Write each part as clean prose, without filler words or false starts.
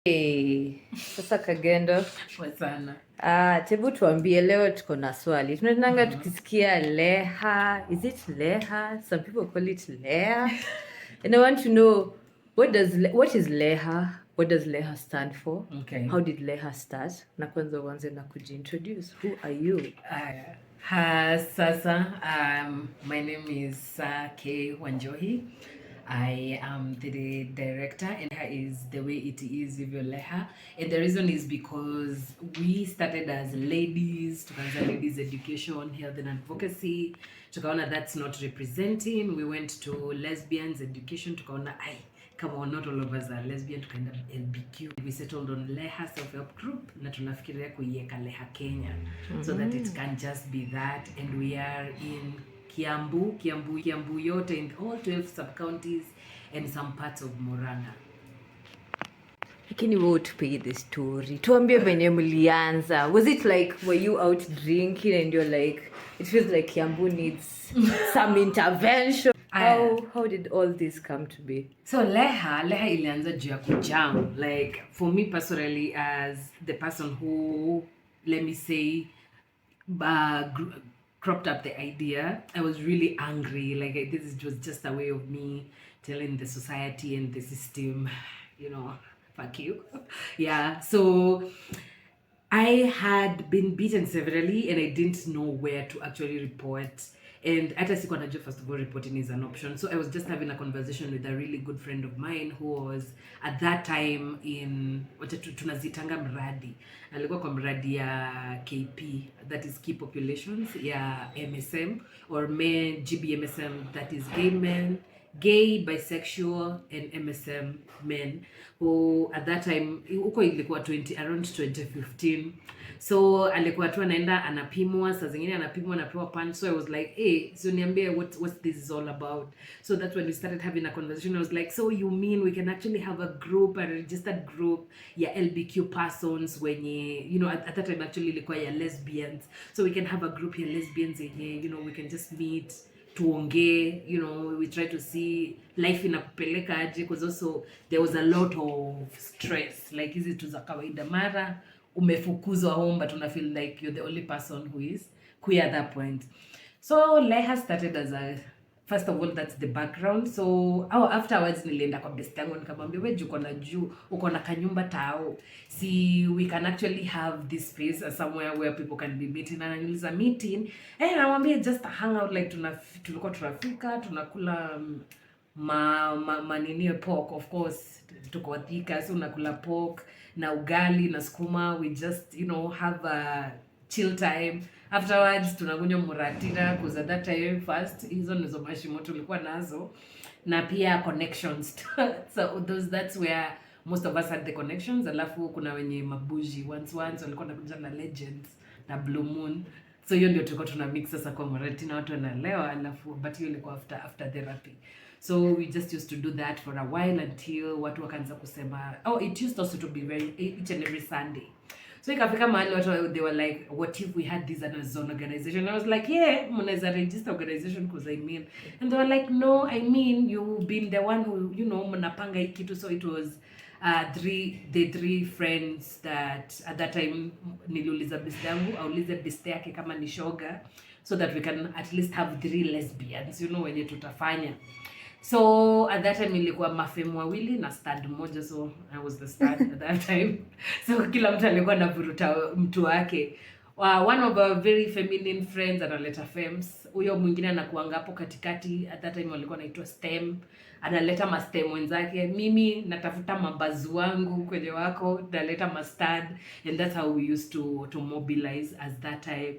Hey, sasa Kagendo. Sana. Tebu tuambie leo tuko na swali. Tunaendanga tukisikia LEHA. Is it LEHA? Some people call it LEHA. And I want to know what is LEHA? What does LEHA stand for? Okay. How did LEHA start? Na kwanza uanze na kujiintroduce. Who are you? Sasa, my name is Sar Kagendo. I am the director, and LEHA is the way it is with your LEHA. And the reason is because we started as ladies, tukaanza ladies education, health and advocacy. Tukaona that's not representing. We went to lesbians education, tukaona come on, not all of us are lesbian, tukaenda LBQ. We settled on LEHA Self Help Group na tunafikiria kuiweka LEHA Kenya so that it can just be that, and we are in Kiambu yote, in all 12 sub-counties and some parts of Murang'a. Lakini wewe tupige the story. Tuambie venye mlianza. Was it like, were you out drinking and you're like, it feels like Kiambu needs some intervention? How did all this come to be? So LEHA ilianza juu ya kujam. Like, for me personally, as the person who, let me say, cropped up the idea, I was really angry. Like, this was just a way of me telling the society and the system, fuck you. Yeah, so I had been beaten severally and I didn't know where to actually report. And hata sikuwa najua, first of all, reporting is an option. So I was just having a conversation with a really good friend of mine who was at that time in tunazitanga mradi. Alikuwa kwa mradi ya KP, that is key populations, ya MSM or men, GBMSM, that is gay men, gay, bisexual and MSM men, who at that time huko ilikuwa around 2015. So alikuwa tu anaenda anapimwa, saa zingine anapimwa anapewa punch. So I was like, hey, so niambie what this is all about. So that's when we started having a conversation. I was like, so you mean we can actually have a group, a registered group ya LBQ persons wenye, at that time actually ilikuwa ya lesbians. So we can have a group ya lesbians yenye, we can just meet, tuongee, we try to see life inakupeleka aje, because also there was a lot of stress, like hizi tu za kawaida, mara umefukuzwa home but una feel like you're the only person who is queer at that point. So LEHA started as a, first of all, that's the background. So afterwards nilienda kwa best yangu nikamwambia, wewe uko na kanyumba tao, see we can actually have this space somewhere where people can be meeting. And aniliza meeting, namwambia just a hangout, like tulikuwa tunafika tunakula manini pork, of course tuko Thika, so unakula pork na ugali na sukuma. We just have a chill time. Afterwards tunakunywa muratina, because at that time first hizo nizo mashimo tulikuwa nazo, na pia connections. So that's where most of us had the connections. Alafu kuna wenye mabuji once walikuwa nakuja na legends na blue moon. So hiyo ndio tulikuwa tuna mix sasa kwa muratina, watu wanaelewa. Alafu but hiyo ilikuwa after therapy. So we just used to do that for a while until watu wakaanza kusema, it used also to be each and every Sunday. So ikafika mahali watu, they were like, what if we had this as an organization? I was like, yeah, mnaweza register organization, because I mean. And they were like, no, I mean, you've been the one who, mnapanga hii kitu. So it was the three friends that at that time niliuliza best yangu, aulize best yake kama ni shoga, so that we can at least have 3 lesbians, wenye tutafanya. So at that time ilikuwa mafemu wawili na stud moja, so I was the stud at that time. So kila mtu alikuwa anavuruta mtu wake. One of our very feminine friends analeta fems. Huyo mwingine anakuanga hapo katikati. At that time walikuwa naitwa stem. Analeta ma stem wenzake. Mimi natafuta mabazu wangu kwenye wako, naleta ma stud, and that's how we used to mobilize as that time.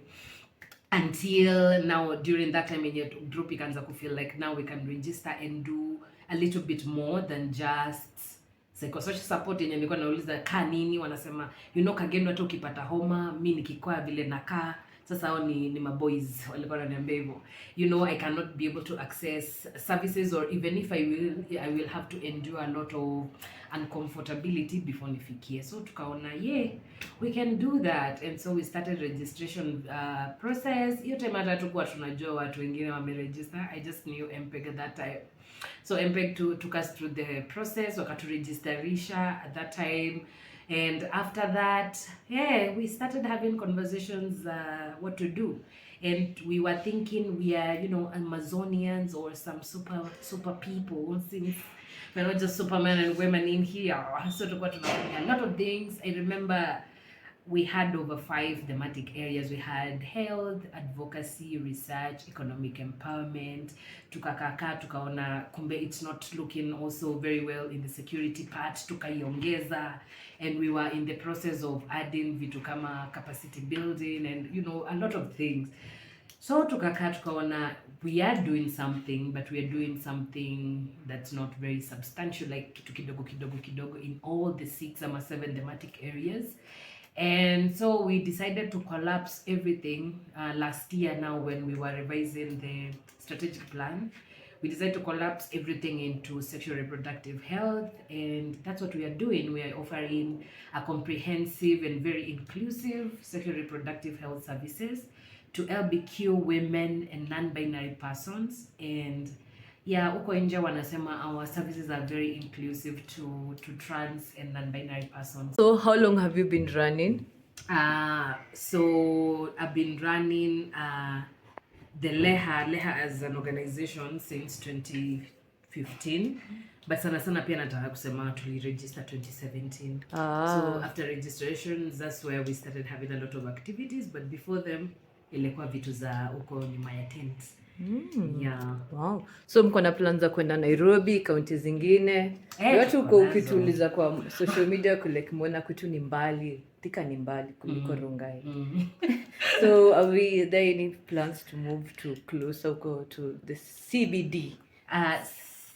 Until now, during that time in your group, you can feel like now we can register and do a little bit more than just psychosocial support. Yenye nilikuwa nauliza nini, wanasema Kagendo, hata ukipata homa, mimi nikikoa vile nakaa. Sasa hao ni maboys walikuwa wananiambia hivyo, I cannot be able to access services, or even if I will have to endure a lot of uncomfortability before nifikie. So tukaona we can do that, and so we started registration process. Hiyo time hata tukua tunajua watu wengine wameregister. I just knew MPEG at that time. So MPEG took us through the process, wakaturegisterisha at that time. And after that, yeah, we started having conversations what to do. And we were thinking we are, you know, Amazonians or some super people, since we're not just supermen and women in here. So tulikuwa tunafanya a lot of things. I remember we had over 5 thematic areas. We had health, advocacy, research, economic empowerment. Tukakaka tukaona kumbe it's not looking also very well in the security part, tukaiongeza, and we were in the process of adding vitu kama capacity building and, you know, a lot of things. So tukaka tukaona we are doing something, but we are doing something that's not very substantial, like kitu kidogo in all the 6 or 7 thematic areas. And so we decided to collapse everything last year. Now when we were revising the strategic plan, we decided to collapse everything into sexual reproductive health, and that's what we are doing. We are offering a comprehensive and very inclusive sexual reproductive health services to LBQ women and non-binary persons. And yeah, huko nje wanasema our services are very inclusive to trans and non-binary persons. So how long have you been running? So I've been running the LEHA as an organization since 2015. But sana pia nataka kusema tuliregister 2017. So after registration, that's where we started having a lot of activities, but before them ilikuwa vitu za huko nyuma ya tents. Yeah. Wow. So mko na plans za kwenda Nairobi, kaunti zingine? Watu uko ukituuliza kwa social media kule kimona kwetu ni mbali. Thika ni mbali kuliko Rongai. So are there any plans to move to closer go to the CBD?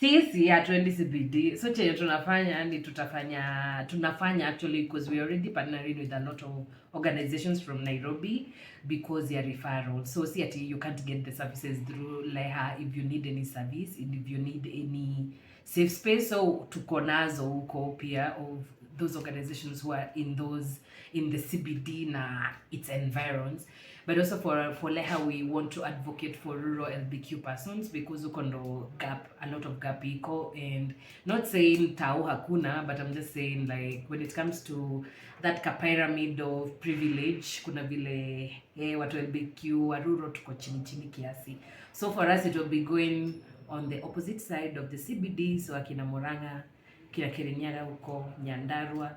Sisi hatuendi CBD. So chenye tunafanya ni tunafanya actually, because we already partnering with a lot of organizations from Nairobi because ya referral. So see ati you can't get the services through LEHA if you need any service, and if you need any safe space. So tuko nazo huko pia of those organizations who are in the CBD na its environs. But also for LEHA, we want to advocate for rural LBQ persons because uko ndo gap, a lot of gap iko, and not saying tao hakuna, but I'm just saying like when it comes to that pyramid of privilege, kuna vile watu LBQ wa rural tuko chini kiasi. So for us it will be going on the opposite side of the CBD, so akina Murang'a, kina Kirinyaga huko, Nyandarua.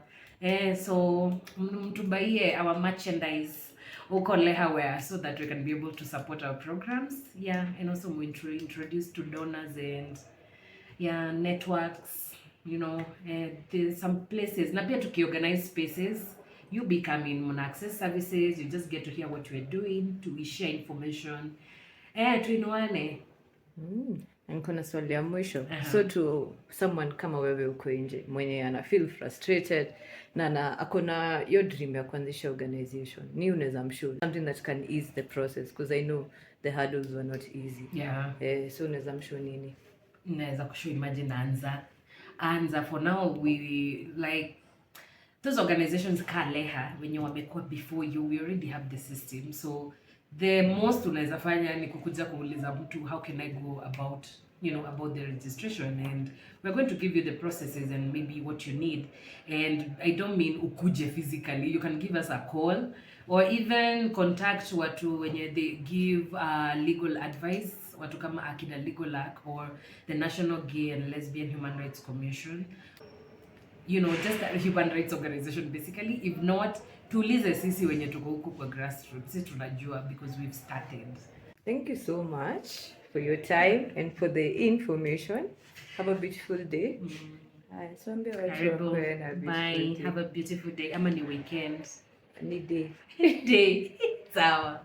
So mtubaie our merchandise huko LEHA wear so that we can be able to support our programs. Yeah, and also we introduce to donors and networks, you know, there's some places. Na pia tukiorganize spaces, you become in muna access services, you just get to hear what we're doing, we share information. Tuinuane. Niko na swali ya mwisho. So to someone kama wewe uko nje mwenye ana feel frustrated na akona your dream ya kuanzisha organization, ni unaweza mshauri something that can ease the process, because I know the hurdles were not easy. So unaweza mshauri nini? Naweza kushauri imagine anza for now. We like those organizations ka LEHA wenye wamekuwa before you, we already have the system. So the most unaweza fanya ni kukuja kuuliza mtu how can I go about, you know, about the registration, and we're going to give you the processes and maybe what you need. And I don't mean ukuje physically, you can give us a call or even contact watu wenye they give legal advice, watu kama akina Legal Act or the National Gay and Lesbian Human Rights Commission, you know, just a human rights organization basically. If not, tuulize sisi wenye tuko huko kwa grassroots, sisi tunajua because we've started. Thank you so much for your time and for the information. Have a beautiful day. So bye. Have a beautiful day. Ama ni weekend. Ni day. Day. Sawa.